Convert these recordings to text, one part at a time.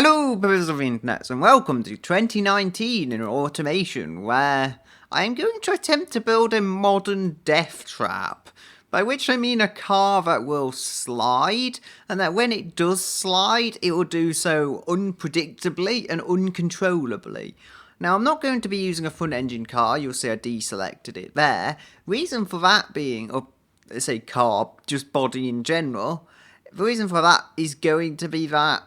Hello, members of the internet, and welcome to 2019 in automation, where I am going to attempt to build a modern death trap, by which I mean a car that will slide, and that when it does slide, it will do so unpredictably and uncontrollably. Now, I'm not going to be using a front-engine car. You'll see I deselected it there. Reason for that being, or let's say car, just body in general, the reason for that is going to be that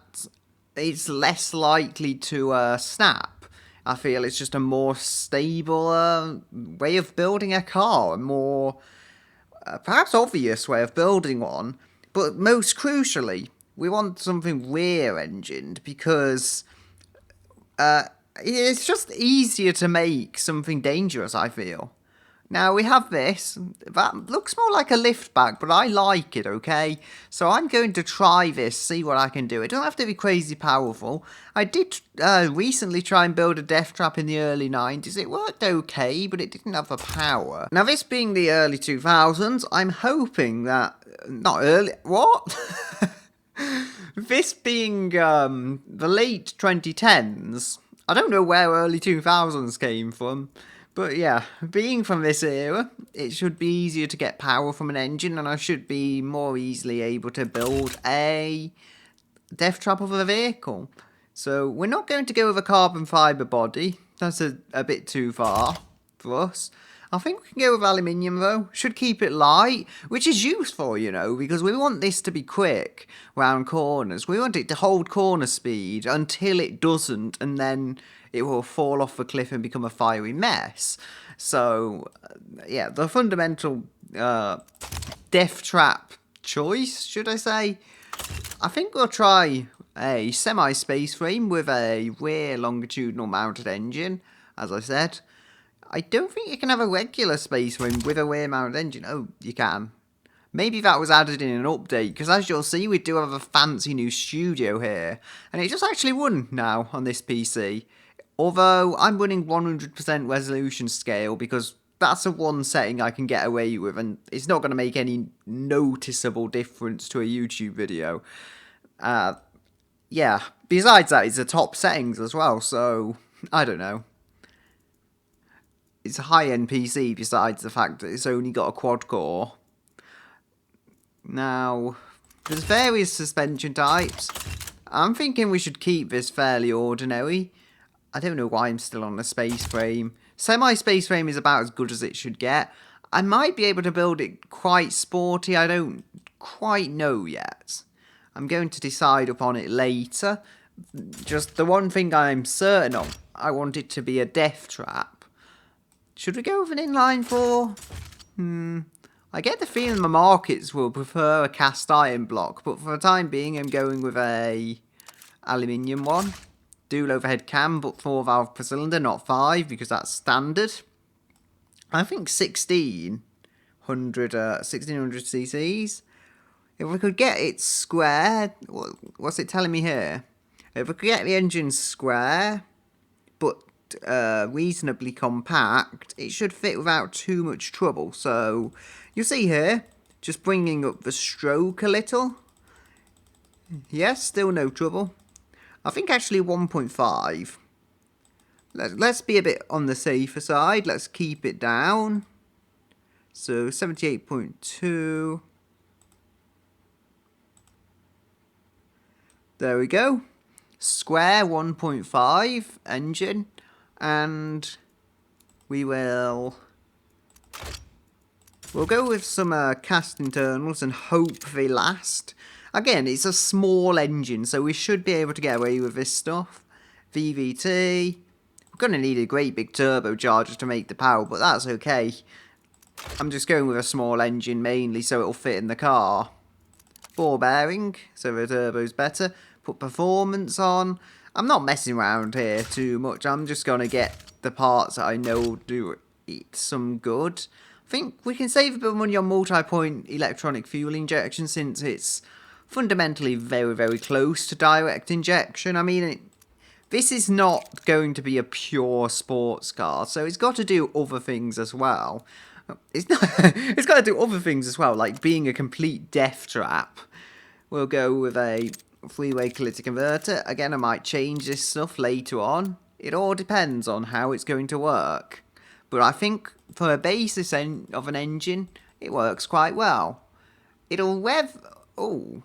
it's less likely to snap. I feel it's just a more stable way of building a car, a more perhaps obvious way of building one. But most crucially, we want something rear-engined because it's just easier to make something dangerous, I feel. Now, we have this. That looks more like a liftback, but I like it, okay? So I'm going to try this, see what I can do. It doesn't have to be crazy powerful. I did recently try and build a death trap in the early 90s. It worked okay, but it didn't have the power. Now, this being the early 2000s, I'm hoping that... Not early... What? This being the late 2010s. I don't know where early 2000s came from. But yeah, being from this era, it should be easier to get power from an engine, and I should be more easily able to build a death trap of a vehicle. So we're not going to go with a carbon fibre body. That's a bit too far for us. I think we can go with aluminium though. Should keep it light, which is useful, you know, because we want this to be quick round corners. We want it to hold corner speed until it doesn't, and then it will fall off the cliff and become a fiery mess. So, yeah, the fundamental death trap choice, should I say? I think we'll try a semi-space frame with a rear longitudinal mounted engine, as I said. I don't think you can have a regular space frame with a rear mounted engine. Oh, you can. Maybe that was added in an update, because as you'll see, we do have a fancy new studio here. And it just actually won now on this PC. Although, I'm running 100% resolution scale, because that's the one setting I can get away with, and it's not going to make any noticeable difference to a YouTube video. Yeah, besides that, it's the top settings as well, so, I don't know. It's a high-end PC, besides the fact that it's only got a quad-core. Now, there's various suspension types. I'm thinking we should keep this fairly ordinary. I don't know why I'm still on a space frame. Semi-space frame is about as good as it should get. I might be able to build it quite sporty. I don't quite know yet. I'm going to decide upon it later. Just the one thing I'm certain of, I want it to be a death trap. Should we go with an inline 4? I get the feeling the markets will prefer a cast iron block, but for the time being I'm going with a aluminium one. Dual overhead cam, but 4 valve per cylinder, not 5, because that's standard. I think 1600 cc's. If we could get it square, what's it telling me here? If we could get the engine square, but reasonably compact, it should fit without too much trouble. So you'll see here, just bringing up the stroke a little. Yes, still no trouble. I think actually 1.5. Let's be a bit on the safer side. Let's keep it down. So 78.2. There we go. Square 1.5 engine. And we'll go with some cast internals and hope they last. Again, it's a small engine, so we should be able to get away with this stuff. VVT. We're going to need a great big turbocharger to make the power, but that's okay. I'm just going with a small engine mainly so it'll fit in the car. Ball bearing, so the turbo's better. Put performance on. I'm not messing around here too much. I'm just going to get the parts that I know do it some good. I think we can save a bit of money on multi-point electronic fuel injection since it's fundamentally very, very close to direct injection. I mean, this is not going to be a pure sports car, so it's got to do other things as well. It's got to do other things as well, like being a complete death trap. We'll go with a three-way catalytic converter. Again, I might change this stuff later on. It all depends on how it's going to work. But I think for a basis of an engine, it works quite well. It'll rev... Oh.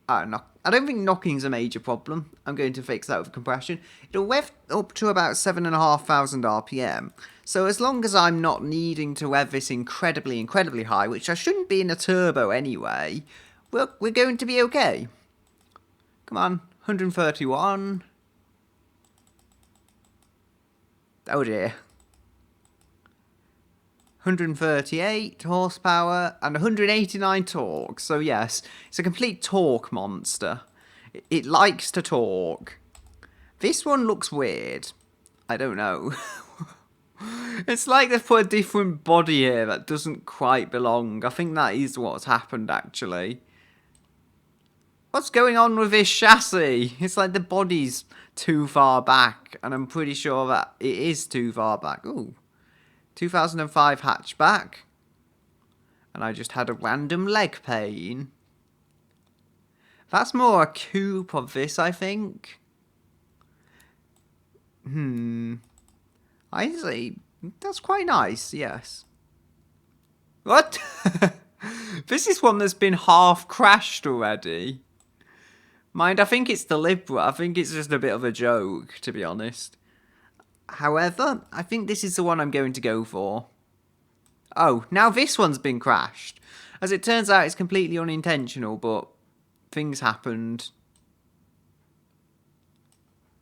I don't think knocking's a major problem. I'm going to fix that with compression. It'll rev up to about 7,500 RPM. So as long as I'm not needing to rev this incredibly high, which I shouldn't be in a turbo anyway, we're going to be okay. Come on, 131. Oh dear. 138 horsepower and 189 torque. So yes, it's a complete torque monster. It likes to torque. This one looks weird. I don't know. It's like they've put a different body here that doesn't quite belong. I think that is what's happened actually. What's going on with this chassis? It's like the body's too far back, and I'm pretty sure that it is too far back. Ooh. 2005 hatchback. And I just had a random leg pain. That's more a coupe of this, I think. I see. That's quite nice, yes. What? This is one that's been half crashed already. Mind, I think it's deliberate. I think it's just a bit of a joke, to be honest. However, I think this is the one I'm going to go for. Oh, now this one's been crashed. As it turns out, it's completely unintentional, but things happened.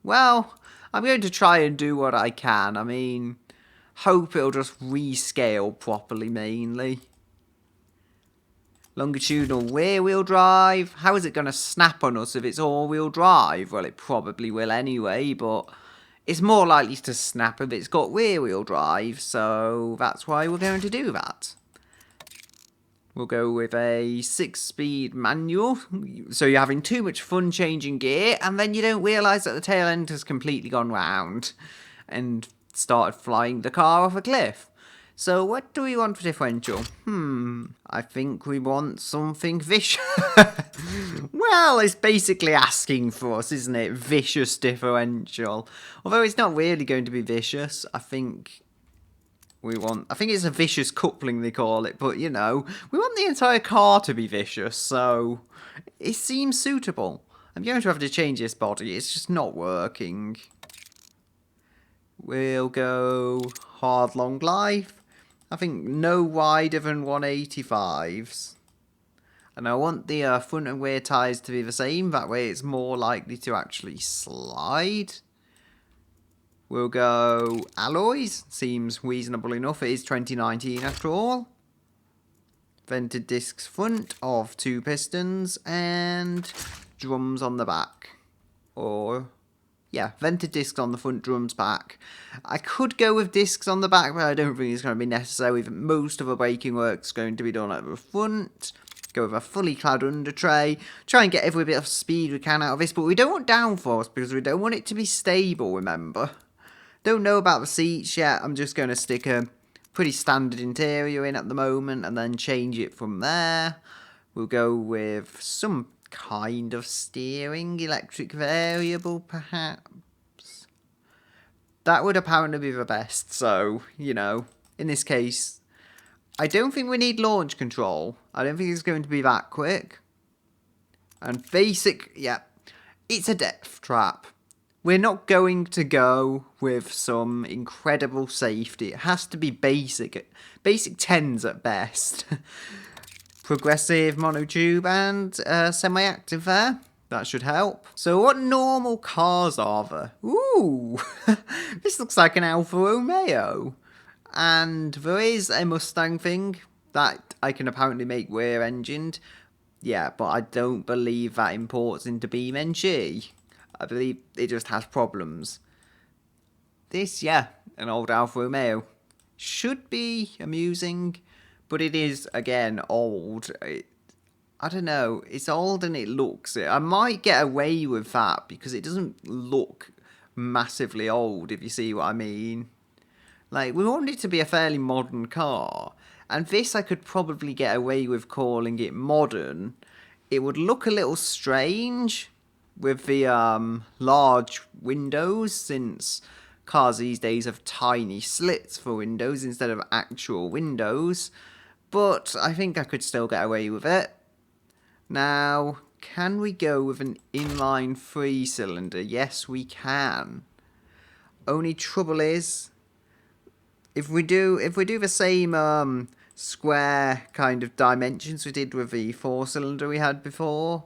Well, I'm going to try and do what I can. I mean, hope it'll just rescale properly, mainly. Longitudinal rear-wheel drive. How is it going to snap on us if it's all-wheel drive? Well, it probably will anyway, but it's more likely to snap if it's got rear-wheel drive, so that's why we're going to do that. We'll go with a 6-speed manual, so you're having too much fun changing gear, and then you don't realise that the tail end has completely gone round and started flying the car off a cliff. So what do we want for differential? I think we want something vicious. Well, it's basically asking for us, isn't it? Vicious differential. Although it's not really going to be vicious. I think it's a vicious coupling they call it, but you know, we want the entire car to be vicious, so it seems suitable. I'm going to have to change this body, it's just not working. We'll go hard long life. I think no wider than 185s. And I want the front and rear tyres to be the same, that way it's more likely to actually slide. We'll go alloys, seems reasonable enough, it is 2019 after all. Vented discs front of 2 pistons and drums on the back. Or, yeah, vented discs on the front, drums back. I could go with discs on the back, but I don't think it's going to be necessary. Most of the braking work's going to be done at the front. Go with a fully clad under tray. Try and get every bit of speed we can out of this, but we don't want downforce because we don't want it to be stable, remember. Don't know about the seats yet. I'm just going to stick a pretty standard interior in at the moment and then change it from there. We'll go with some kind of steering, electric variable perhaps. That would apparently be the best, so, you know, in this case, I don't think we need launch control. I don't think it's going to be that quick. And basic, yeah, it's a death trap. We're not going to go with some incredible safety. It has to be basic 10s at best. Progressive monotube and semi-active there. That should help. So what normal cars are there? Ooh, this looks like an Alfa Romeo. And there is a Mustang thing that I can apparently make rear-engined. Yeah, but I don't believe that imports into BeamNG. I believe it just has problems. This, yeah, an old Alfa Romeo. Should be amusing, but it is, again, old. I don't know, it's old and it looks it. I might get away with that because it doesn't look massively old, if you see what I mean. Like, we want it to be a fairly modern car, and this I could probably get away with calling it modern. It would look a little strange, with the large windows, since cars these days have tiny slits for windows instead of actual windows. But I think I could still get away with it. Now, can we go with an inline 3-cylinder? Yes, we can. Only trouble is, if we do the same square kind of dimensions we did with the 4-cylinder we had before,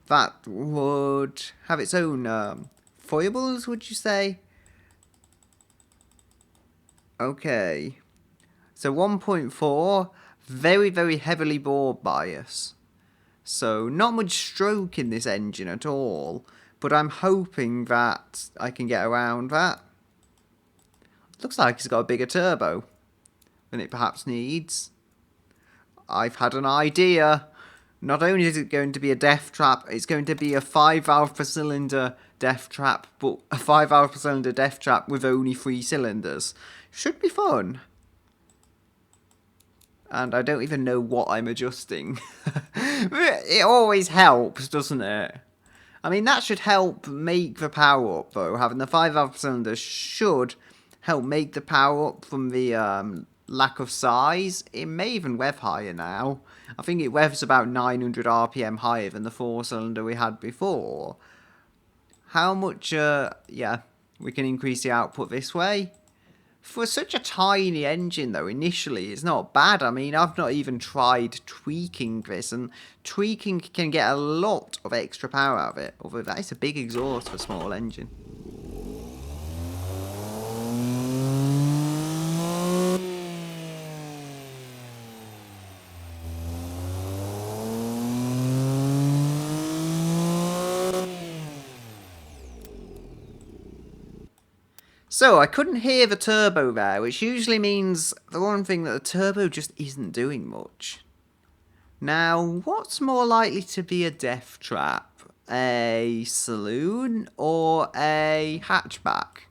that would have its own foibles, would you say? Okay. So 1.4, very, very heavily bore bias. So not much stroke in this engine at all, but I'm hoping that I can get around that. Looks like it's got a bigger turbo than it perhaps needs. I've had an idea. Not only is it going to be a death trap, it's going to be a 5 valve per cylinder death trap, but a 5 valve per cylinder death trap with only 3 cylinders. Should be fun. And I don't even know what I'm adjusting. It always helps, doesn't it? I mean, that should help make the power up, though. Having the 5 valve per cylinder should help make the power up from the lack of size. It may even rev higher now. I think it revs about 900 RPM higher than the 4-cylinder we had before. How much, yeah, we can increase the output this way. For such a tiny engine, though, initially, it's not bad. I mean, I've not even tried tweaking this, and tweaking can get a lot of extra power out of it. Although that is a big exhaust for a small engine. So, I couldn't hear the turbo there, which usually means the one thing that the turbo just isn't doing much. Now, what's more likely to be a death trap? A saloon or a hatchback?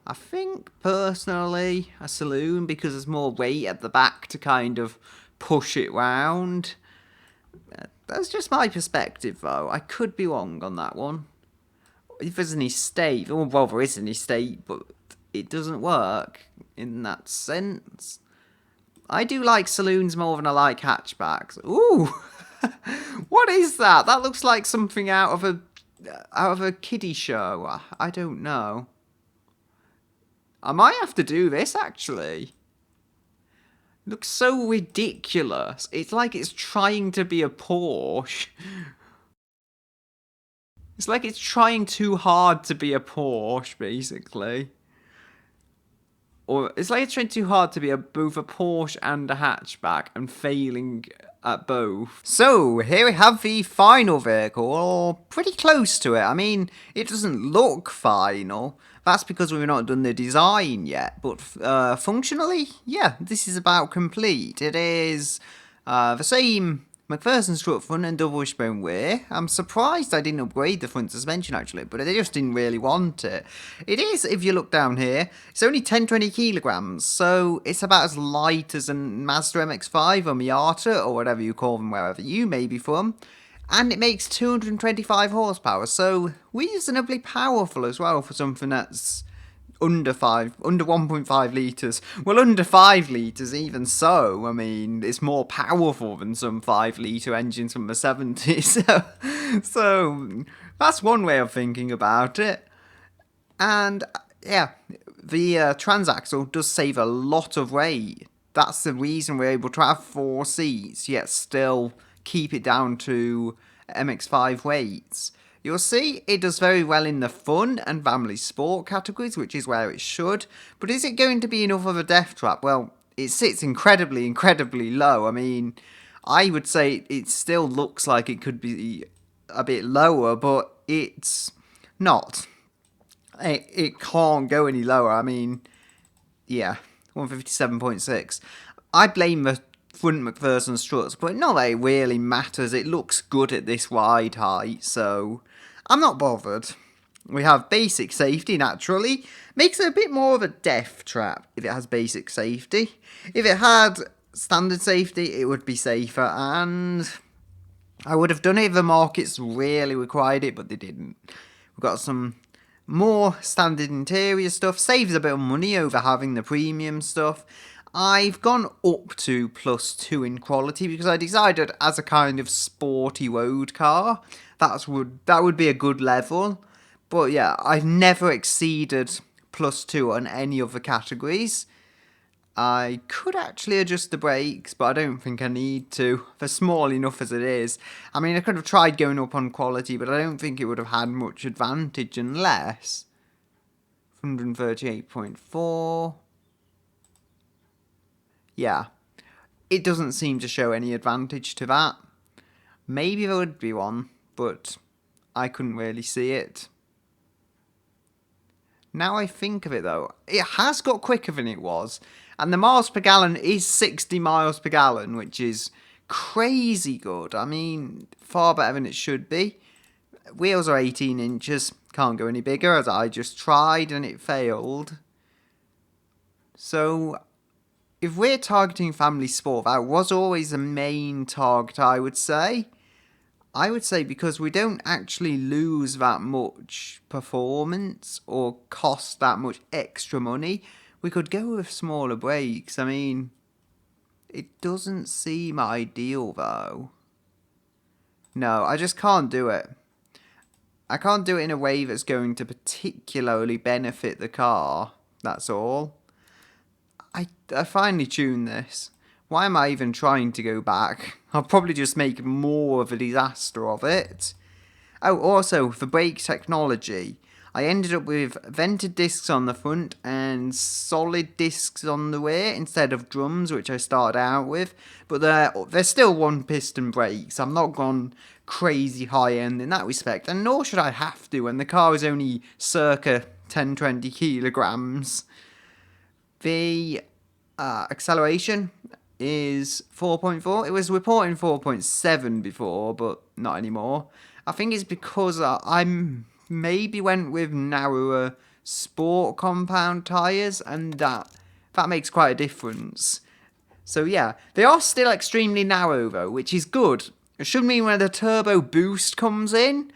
I think, personally, a saloon, because there's more weight at the back to kind of push it round. That's just my perspective, though. I could be wrong on that one. If there's any state, well, there is any state, but it doesn't work in that sense. I do like saloons more than I like hatchbacks. Ooh, what is that? That looks like something out of a kiddie show. I don't know. I might have to do this actually. It looks so ridiculous. It's like it's trying to be a Porsche. It's like it's trying too hard to be a Porsche, basically. Or it's like it's trying too hard to be both a Porsche and a hatchback and failing at both. So, here we have the final vehicle, or pretty close to it. I mean, it doesn't look final. That's because we've not done the design yet. But functionally, yeah, this is about complete. It is the same McPherson strut front and double wishbone rear. I'm surprised I didn't upgrade the front suspension actually, but I just didn't really want it. It is, if you look down here, it's only 10-20 kilograms, so it's about as light as a Mazda MX-5 or Miata or whatever you call them wherever you may be from. And it makes 225 horsepower, so reasonably powerful as well for something that's under 1.5 litres. Well, under 5 litres, even so. I mean, it's more powerful than some 5-litre engines from the 70s. So, that's one way of thinking about it. And, yeah, the transaxle does save a lot of weight. That's the reason we're able to have 4 seats, yet still keep it down to MX-5 weights. You'll see it does very well in the fun and family sport categories, which is where it should. But is it going to be enough of a death trap? Well, it sits incredibly, incredibly low. I mean, I would say it still looks like it could be a bit lower, but it's not. It can't go any lower. I mean, yeah, 157.6. I blame the front McPherson struts, but not that it really matters. It looks good at this wide height, so I'm not bothered. We have basic safety, naturally. Makes it a bit more of a death trap if it has basic safety. If it had standard safety, it would be safer, and I would have done it if the markets really required it, but they didn't. We've got some more standard interior stuff, saves a bit of money over having the premium stuff. I've gone up to +2 in quality because I decided as a kind of sporty road car, that would be a good level. But yeah, I've never exceeded +2 on any other categories. I could actually adjust the brakes, but I don't think I need to. They're small enough as it is. I mean, I could have tried going up on quality, but I don't think it would have had much advantage unless 138.4. Yeah, it doesn't seem to show any advantage to that. Maybe there would be one, but I couldn't really see it. Now I think of it though, it has got quicker than it was, and the miles per gallon is 60 miles per gallon, which is crazy good. I mean, far better than it should be. Wheels are 18 inches, can't go any bigger, as I just tried and it failed. So, if we're targeting family sport, that was always the main target, I would say. I would say because we don't actually lose that much performance or cost that much extra money, we could go with smaller brakes. I mean, it doesn't seem ideal though. No, I just can't do it. I can't do it in a way that's going to particularly benefit the car. That's all. I finally tuned this. Why am I even trying to go back? I'll probably just make more of a disaster of it. Oh, also, for brake technology, I ended up with vented discs on the front and solid discs on the rear instead of drums, which I started out with. But they're still one piston brakes. I'm not gone crazy high end in that respect, and nor should I have to when the car is only circa 10-20 kilograms. The acceleration is 4.4. It was reporting 4.7 before, but not anymore. I think it's because I maybe went with narrower sport compound tyres, and that makes quite a difference. So yeah, they are still extremely narrow though, which is good. It should mean when the turbo boost comes in,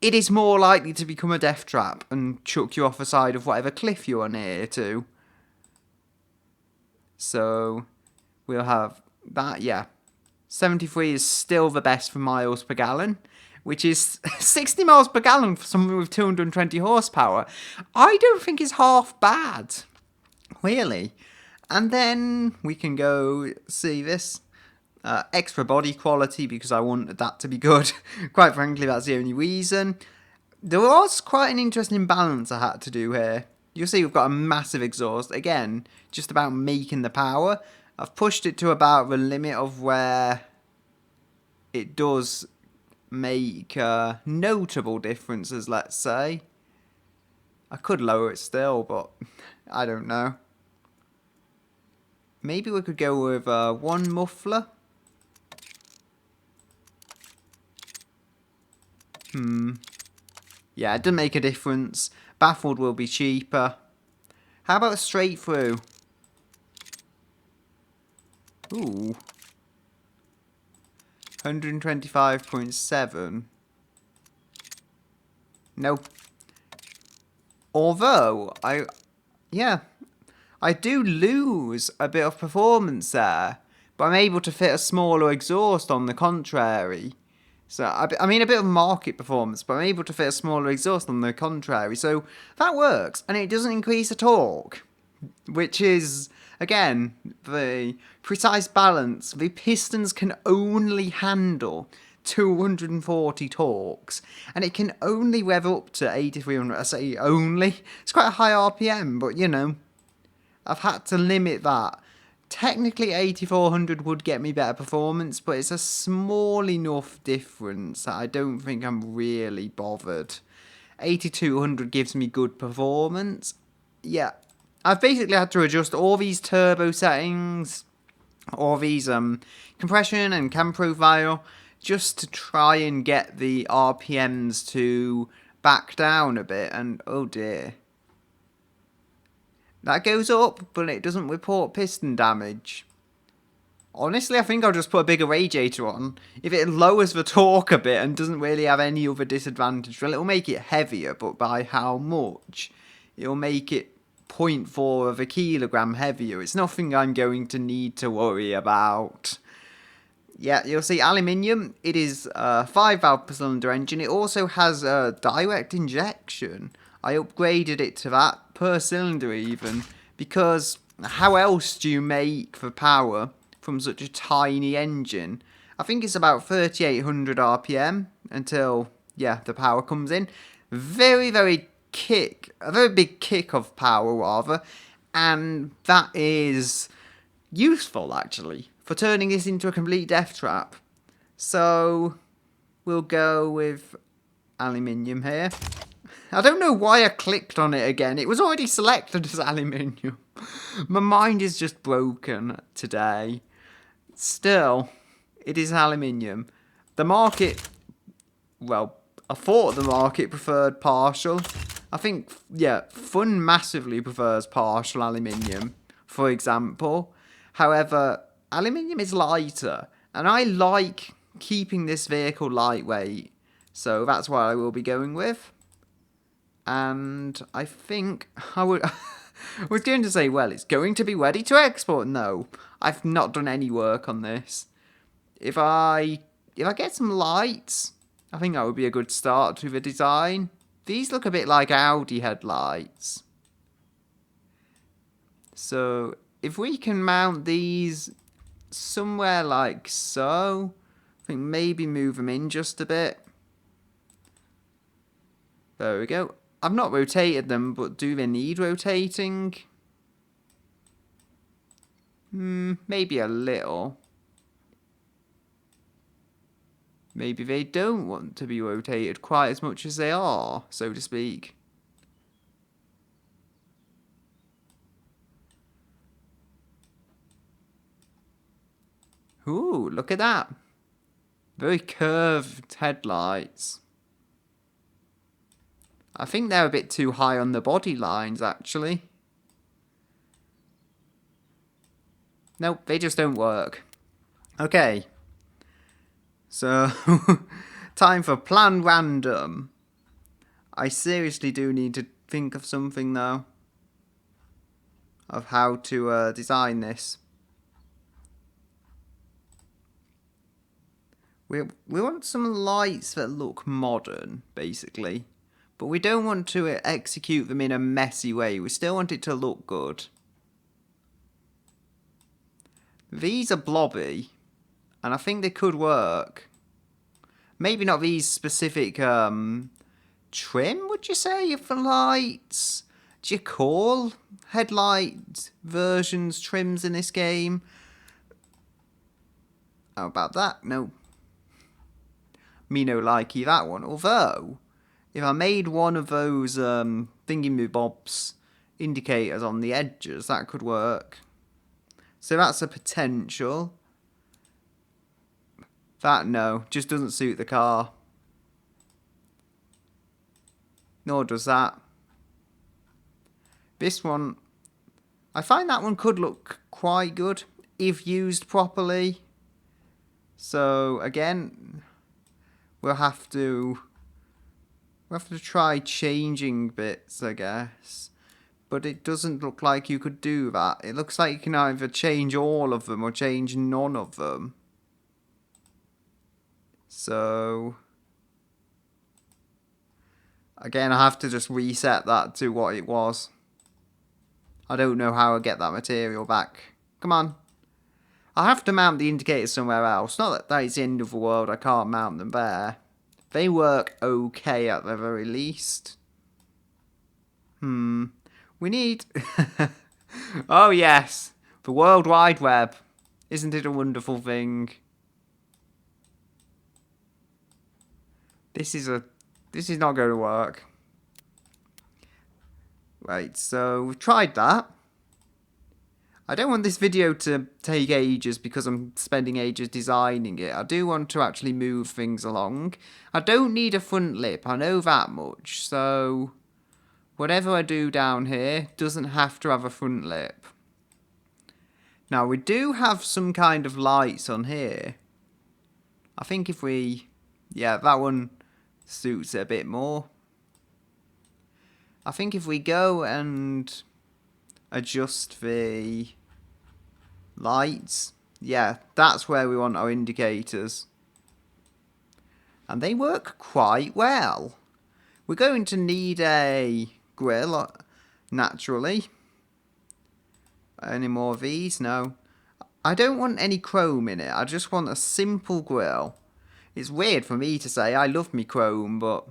it is more likely to become a death trap and chuck you off the side of whatever cliff you are near to. So we'll have that, yeah. 73 is still the best for miles per gallon, which is 60 miles per gallon for something with 220 horsepower. I don't think is half bad, really. And then we can go see this. Extra body quality because I wanted that to be good. Quite frankly, that's the only reason. There was quite an interesting balance I had to do here. You'll see we've got a massive exhaust. Again, just about making the power. I've pushed it to about the limit of where it does make notable differences, let's say. I could lower it still, but I don't know. Maybe we could go with one muffler. Yeah, it doesn't make a difference. Baffled will be cheaper. How about straight through? Ooh. 125.7. Nope. Although, I do lose a bit of performance there, but I'm able to fit a smaller exhaust on the contrary. So, I mean a bit of market performance, but I'm able to fit a smaller exhaust on the contrary. So, that works, and it doesn't increase the torque, which is, again, the precise balance. The pistons can only handle 240 torques, and it can only rev up to 8300. I say only. It's quite a high RPM, but you know, I've had to limit that. Technically 8400 would get me better performance, but it's a small enough difference that I don't think I'm really bothered. 8200 gives me good performance. Yeah, I've basically had to adjust all these turbo settings, all these compression and cam profile, just to try and get the RPMs to back down a bit, and oh dear. That goes up, but it doesn't report piston damage. Honestly, I think I'll just put a bigger radiator on. If it lowers the torque a bit and doesn't really have any other disadvantage, well, it'll make it heavier, but by how much? It'll make it 0.4 of a kilogram heavier. It's nothing I'm going to need to worry about. Yeah, you'll see aluminium. It is a 5-valve per cylinder engine. It also has a direct injection. I upgraded it to that per cylinder even, because how else do you make the power from such a tiny engine? I think it's about 3800 RPM until, yeah, the power comes in. A very big kick of power rather, and that is useful actually for turning this into a complete death trap. So we'll go with aluminium here. I don't know why I clicked on it again. It was already selected as aluminium. My mind is just broken today. Still, it is aluminium. The market, well, I thought the market preferred partial. I think, yeah, Fun massively prefers partial aluminium, for example. However, aluminium is lighter, and I like keeping this vehicle lightweight. So that's what I will be going with. And I think I would... I was going to say, well, it's going to be ready to export. No, I've not done any work on this. If I get some lights, I think that would be a good start to the design. These look a bit like Audi headlights. So if we can mount these somewhere like so, I think maybe move them in just a bit. There we go. I've not rotated them, but do they need rotating? Maybe a little. Maybe they don't want to be rotated quite as much as they are, so to speak. Ooh, look at that. Very curved headlights. I think they're a bit too high on the body lines, actually. Nope, they just don't work. Okay. So, time for plan random. I seriously do need to think of something, though, of how to design this. We want some lights that look modern, basically. But we don't want to execute them in a messy way. We still want it to look good. These are blobby, and I think they could work. Maybe not these specific trim, would you say, of the lights? Do you call headlight versions trims in this game? How about that? No. Me no likey that one. Although, if I made one of those thingy-me-bobs indicators on the edges, that could work. So that's a potential. That, no, just doesn't suit the car. Nor does that. This one, I find that one could look quite good if used properly. So, again, we'll have to try changing bits, I guess. But it doesn't look like you could do that. It looks like you can either change all of them or change none of them. So, again, I have to just reset that to what it was. I don't know how I'll get that material back. Come on. I have to mount the indicators somewhere else. Not that that is the end of the world, I can't mount them there. They work okay at the very least. We need... Oh yes, the World Wide Web. Isn't it a wonderful thing? This is not going to work. Right, so we've tried that. I don't want this video to take ages because I'm spending ages designing it. I do want to actually move things along. I don't need a front lip, I know that much. So, whatever I do down here doesn't have to have a front lip. Now we do have some kind of lights on here. I think if we... Yeah, that one suits it a bit more. I think if we go and adjust the lights, yeah, that's where we want our indicators. And they work quite well. We're going to need a grill, naturally. Any more of these? No. I don't want any chrome in it. I just want a simple grill. It's weird for me to say I love me chrome, but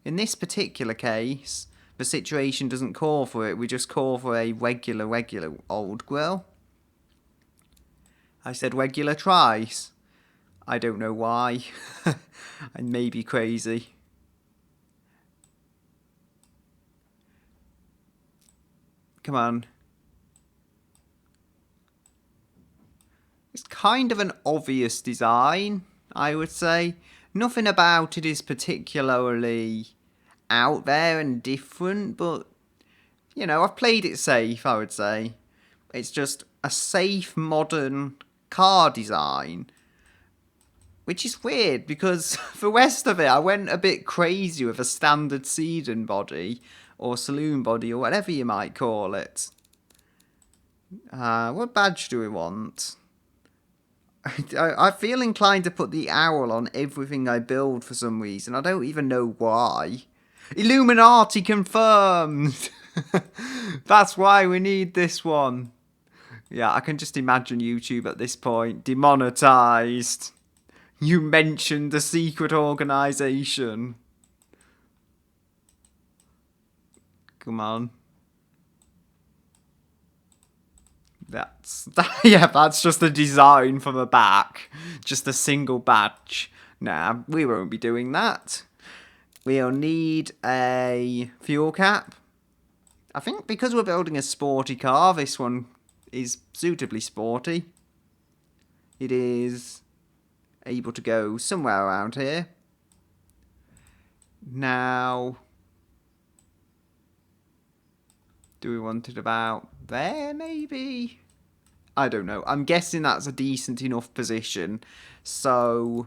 in this particular case, the situation doesn't call for it. We just call for a regular old grill. I said regular twice. I don't know why. I may be crazy. Come on. It's kind of an obvious design, I would say. Nothing about it is particularly out there and different, but, you know, I've played it safe, I would say. It's just a safe, modern car design. Which is weird, because the rest of it, I went a bit crazy with a standard sedan body, or saloon body, or whatever you might call it. What badge do we want? I feel inclined to put the owl on everything I build for some reason. I don't even know why. Illuminati confirmed! That's why we need this one. Yeah, I can just imagine YouTube at this point. Demonetized. You mentioned the secret organization. Come on. Yeah, that's just a design for the back. Just a single badge. Nah, we won't be doing that. We'll need a fuel cap. I think because we're building a sporty car, this one is suitably sporty. It is able to go somewhere around here. Now, do we want it about there, maybe? I don't know. I'm guessing that's a decent enough position. So,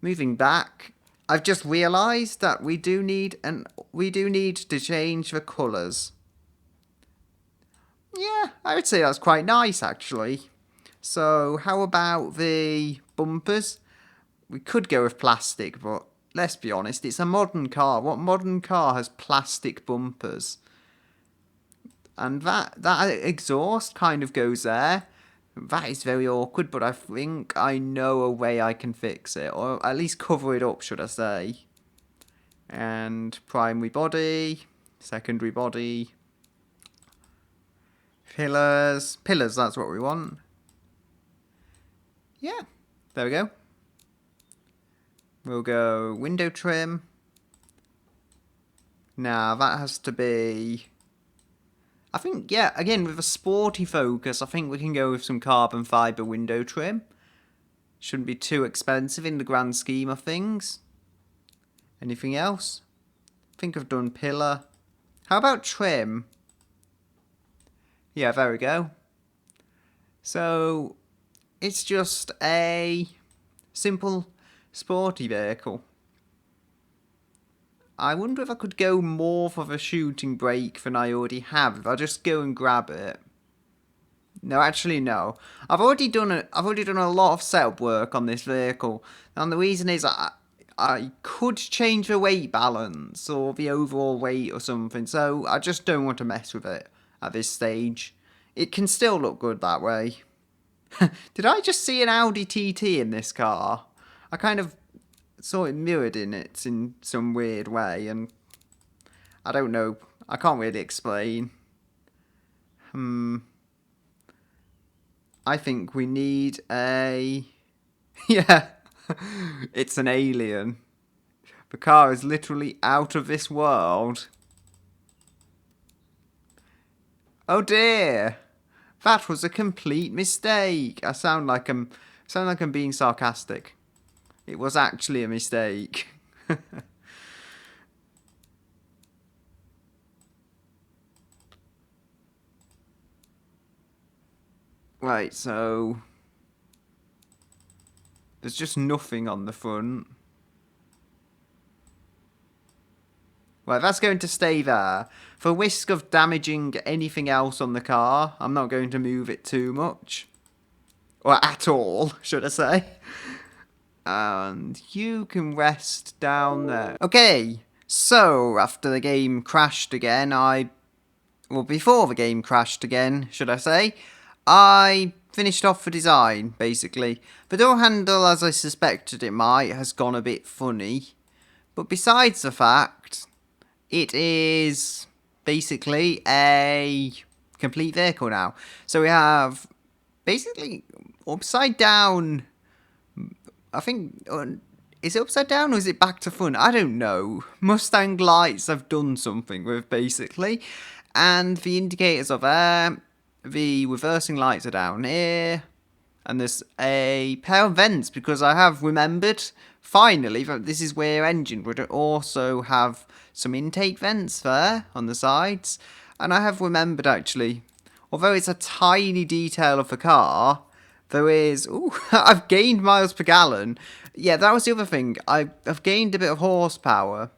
moving back, I've just realised that we do need to change the colours. Yeah, I would say that's quite nice, actually. So, how about the bumpers? We could go with plastic, but let's be honest, it's a modern car. What modern car has plastic bumpers? And that exhaust kind of goes there. That is very awkward, but I think I know a way I can fix it. Or at least cover it up, should I say. And primary body, secondary body, pillars. Pillars, that's what we want. Yeah, there we go. We'll go window trim. Now, that has to be... I think, yeah, again, with a sporty focus, I think we can go with some carbon fibre window trim. Shouldn't be too expensive in the grand scheme of things. Anything else? I think I've done pillar. How about trim? Yeah, there we go. So, it's just a simple sporty vehicle. I wonder if I could go more for the shooting brake than I already have. If I just go and grab it. No, actually no. I've already done a lot of setup work on this vehicle, and the reason is I could change the weight balance or the overall weight or something. So I just don't want to mess with it at this stage. It can still look good that way. Did I just see an Audi TT in this car? I kind of saw it mirrored in it in some weird way, and I don't know. I can't really explain. I think we need a... Yeah, it's an alien. The car is literally out of this world. Oh dear! That was a complete mistake. I sound like I'm being sarcastic. It was actually a mistake. Right, so there's just nothing on the front. Right, that's going to stay there. For risk of damaging anything else on the car, I'm not going to move it too much. Or at all, should I say. And you can rest down there. Okay, so after the game crashed again, well, before the game crashed again, should I say, I finished off the design, basically. The door handle, as I suspected it might, has gone a bit funny. But besides the fact, it is basically a complete vehicle now. So we have basically upside down, I think, is it upside down or is it back to front? I don't know. Mustang lights I've done something with, basically. And the indicators are there. The reversing lights are down here. And there's a pair of vents, because I have remembered, finally, that this is where engine would also have some intake vents there on the sides. And I have remembered, actually, although it's a tiny detail of the car, there is... Ooh, I've gained miles per gallon. Yeah, that was the other thing. I've gained a bit of horsepower.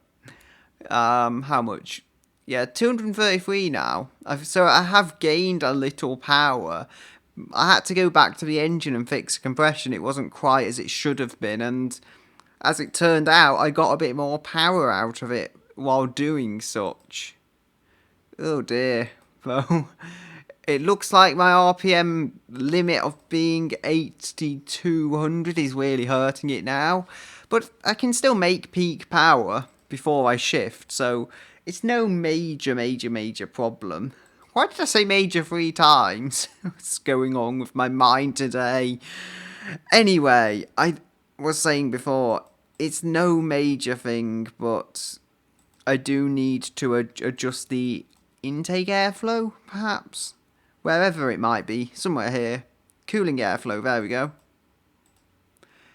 How much? Yeah, 233 now. So I have gained a little power. I had to go back to the engine and fix the compression. It wasn't quite as it should have been. And as it turned out, I got a bit more power out of it while doing such. Oh dear. Well, it looks like my RPM limit of being 8200 is really hurting it now. But I can still make peak power before I shift, so it's no major problem. Why did I say major 3 times? What's going on with my mind today? Anyway, I was saying before, it's no major thing, but I do need to adjust the intake airflow, perhaps? Wherever it might be, somewhere here. Cooling airflow, there we go.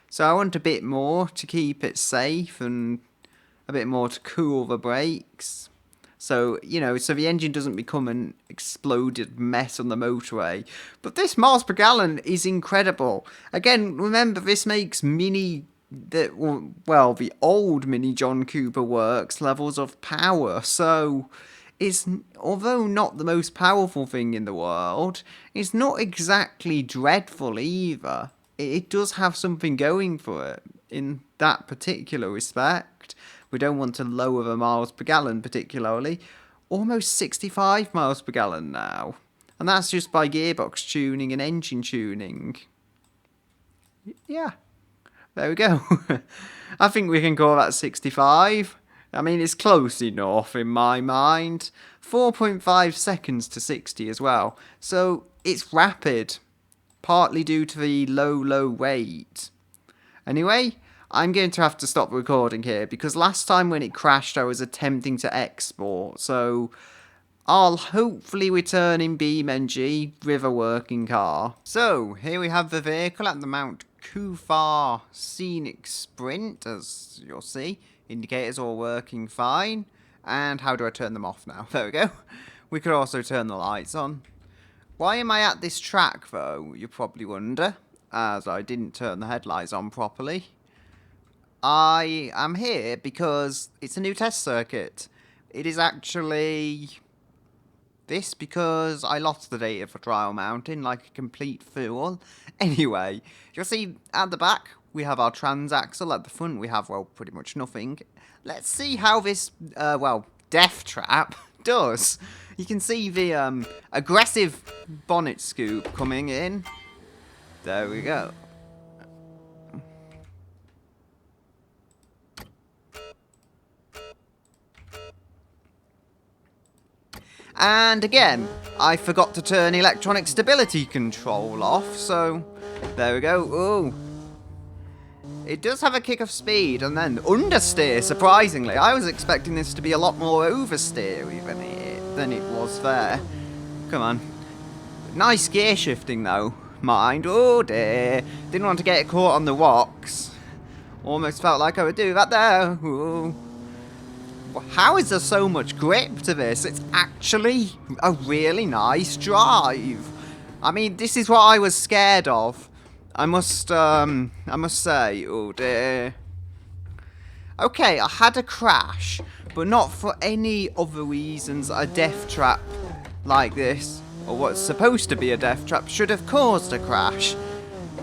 So I want a bit more to keep it safe and a bit more to cool the brakes. So, you know, so the engine doesn't become an exploded mess on the motorway. But this miles per gallon is incredible. Again, remember, this makes the old Mini John Cooper Works levels of power. So, it's, although not the most powerful thing in the world, it's not exactly dreadful either. It does have something going for it in that particular respect. We don't want to lower the miles per gallon particularly. Almost 65 miles per gallon now. And that's just by gearbox tuning and engine tuning. Yeah, there we go. I think we can call that 65. I mean, it's close enough in my mind. 4.5 seconds to 60 as well. So it's rapid, partly due to the low weight. Anyway, I'm going to have to stop recording here because last time when it crashed I was attempting to export, so I'll hopefully return in BeamNG with a working car. So, here we have the vehicle at the Mount Kufar Scenic Sprint, as you'll see. Indicators all working fine. And how do I turn them off now? There we go. We could also turn the lights on. Why am I at this track though, you probably wonder, as I didn't turn the headlights on properly. I am here because it's a new test circuit. It is actually this because I lost the data for Trial Mountain like a complete fool. Anyway, you'll see at the back we have our transaxle. At the front we have, well, pretty much nothing. Let's see how this, death trap does. You can see the aggressive bonnet scoop coming in. There we go. And again, I forgot to turn electronic stability control off, so there we go. Ooh. It does have a kick of speed and then understeer, surprisingly. I was expecting this to be a lot more oversteer than it was there. Come on. Nice gear shifting though. Mind. Oh dear. Didn't want to get caught on the rocks. Almost felt like I would do that there. Ooh. How is there so much grip to this? It's actually a really nice drive. I mean, this is what I was scared of. I must say, oh dear. Okay, I had a crash, but not for any other reasons. A death trap like this, or what's supposed to be a death trap, should have caused a crash.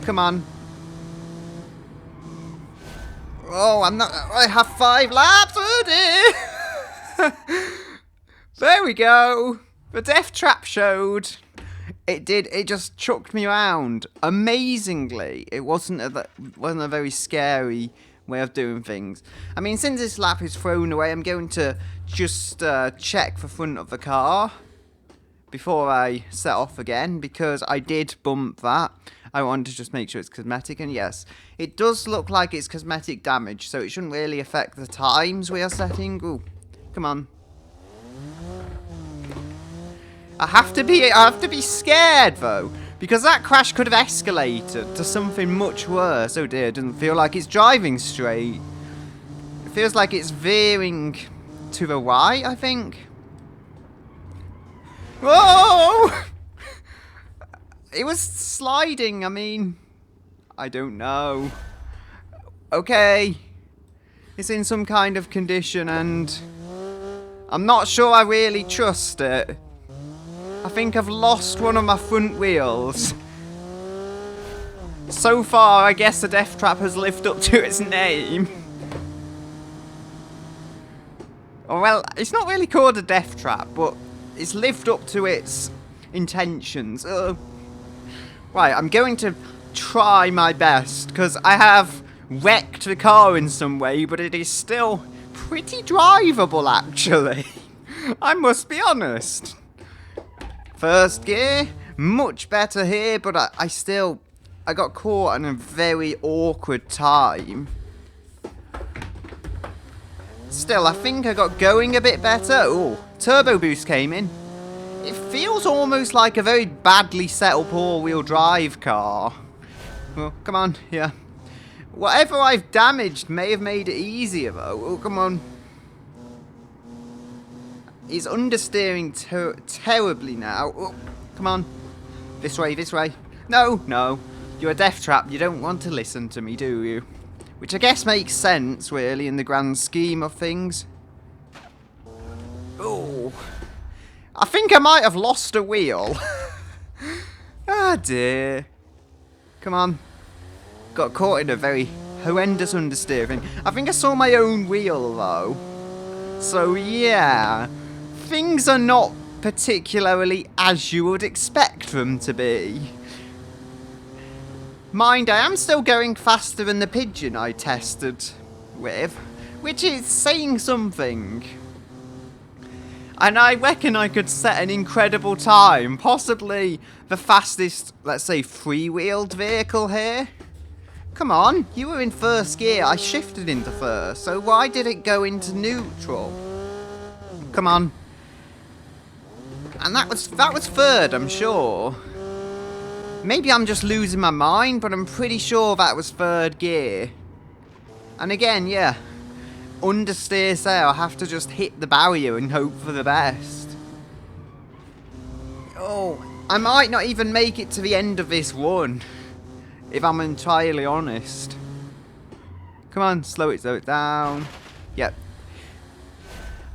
Come on. Oh, I have 5 laps. Oh dear. There we go. The death trap showed. It did. It just chucked me around. Amazingly, it wasn't a very scary way of doing things. I mean, since this lap is thrown away, I'm going to just check the front of the car before I set off again, because I did bump that. I want to just make sure it's cosmetic, and yes, it does look like it's cosmetic damage, so it shouldn't really affect the times we are setting. Ooh, come on. I have to be scared though, because that crash could have escalated to something much worse. Oh dear, it doesn't feel like it's driving straight. It feels like it's veering to the right, I think. Whoa! It was sliding, I mean, I don't know. Okay. It's in some kind of condition and I'm not sure I really trust it. I think I've lost one of my front wheels. So far, I guess the death trap has lived up to its name. Oh, well, it's not really called a death trap, but it's lived up to its intentions. Right, I'm going to try my best, because I have wrecked the car in some way, but it is still pretty drivable, actually. I must be honest. First gear, much better here, but I got caught in a very awkward time. Still, I think I got going a bit better. Oh, turbo boost came in. It feels almost like a very badly set up all-wheel drive car. Oh, come on, yeah. Whatever I've damaged may have made it easier, though. Oh, come on. He's understeering terribly now. Oh, come on. This way, this way. No, no. You're a death trap. You don't want to listen to me, do you? Which I guess makes sense, really, in the grand scheme of things. Oh. I think I might have lost a wheel. Ah, dear. Come on. Got caught in a very horrendous understeering. I think I saw my own wheel, though. So, yeah. Things are not particularly as you would expect them to be. Mind, I am still going faster than the pigeon I tested with, which is saying something. And I reckon I could set an incredible time, possibly the fastest, let's say, three-wheeled vehicle here. Come on, you were in first gear, I shifted into first, so why did it go into neutral? Come on. And that was third, I'm sure. Maybe I'm just losing my mind, but I'm pretty sure that was third gear. And again, yeah, understeer there, I'll have to just hit the barrier and hope for the best. Oh, I might not even make it to the end of this run, if I'm entirely honest. Come on, slow it down. Yep.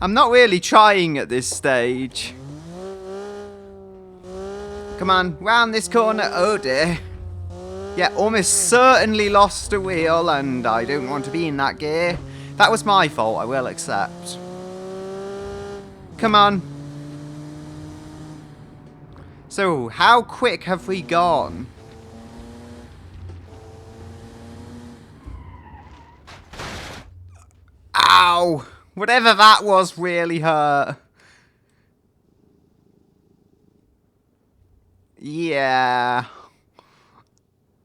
I'm not really trying at this stage. Come on, round this corner. Oh dear. Yeah, almost certainly lost a wheel, and I don't want to be in that gear. That was my fault, I will accept. Come on. So, how quick have we gone? Ow! Whatever that was really hurt. Yeah.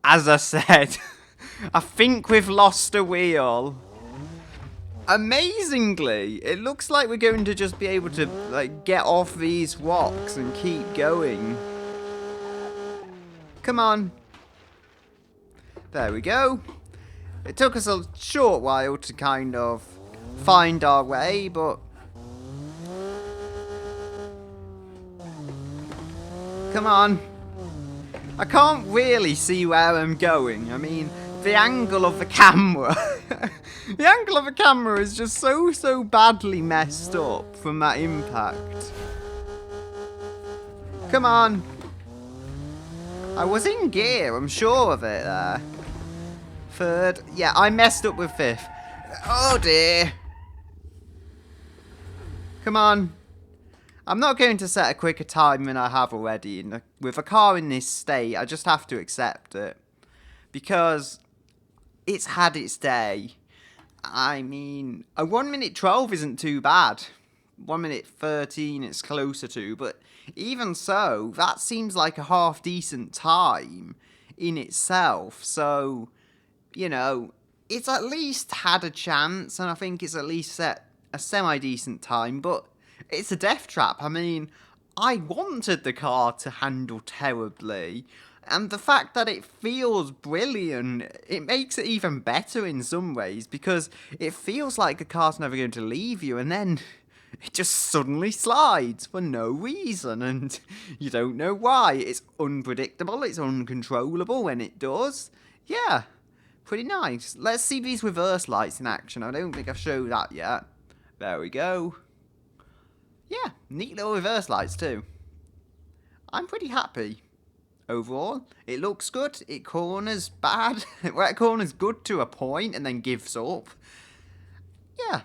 As I said, I think we've lost a wheel. Amazingly, it looks like we're going to just be able to like get off these rocks and keep going. Come on. There we go. It took us a short while to kind of find our way, but come on. I can't really see where I'm going. I mean, the angle of the camera. The angle of the camera is just so badly messed up from that impact. Come on. I was in gear, I'm sure of it there. Third. Yeah, I messed up with fifth. Oh dear. Come on. I'm not going to set a quicker time than I have already. With a car in this state, I just have to accept it. Because it's had its day. I mean, a 1 minute 12 isn't too bad. 1 minute 13 it's closer to, but even so, that seems like a half decent time in itself. So, you know, it's at least had a chance, and I think it's at least set a semi-decent time, but it's a death trap. I mean, I wanted the car to handle terribly, and the fact that it feels brilliant, it makes it even better in some ways, because it feels like the car's never going to leave you, and then it just suddenly slides for no reason, and you don't know why. It's unpredictable, it's uncontrollable when it does. Yeah, pretty nice. Let's see these reverse lights in action. I don't think I've showed that yet. There we go. Yeah, neat little reverse lights too. I'm pretty happy. Overall, it looks good, it corners bad, well, it corners good to a point and then gives up. Yeah.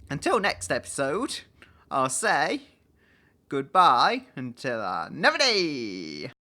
Until next episode, I'll say goodbye until another day.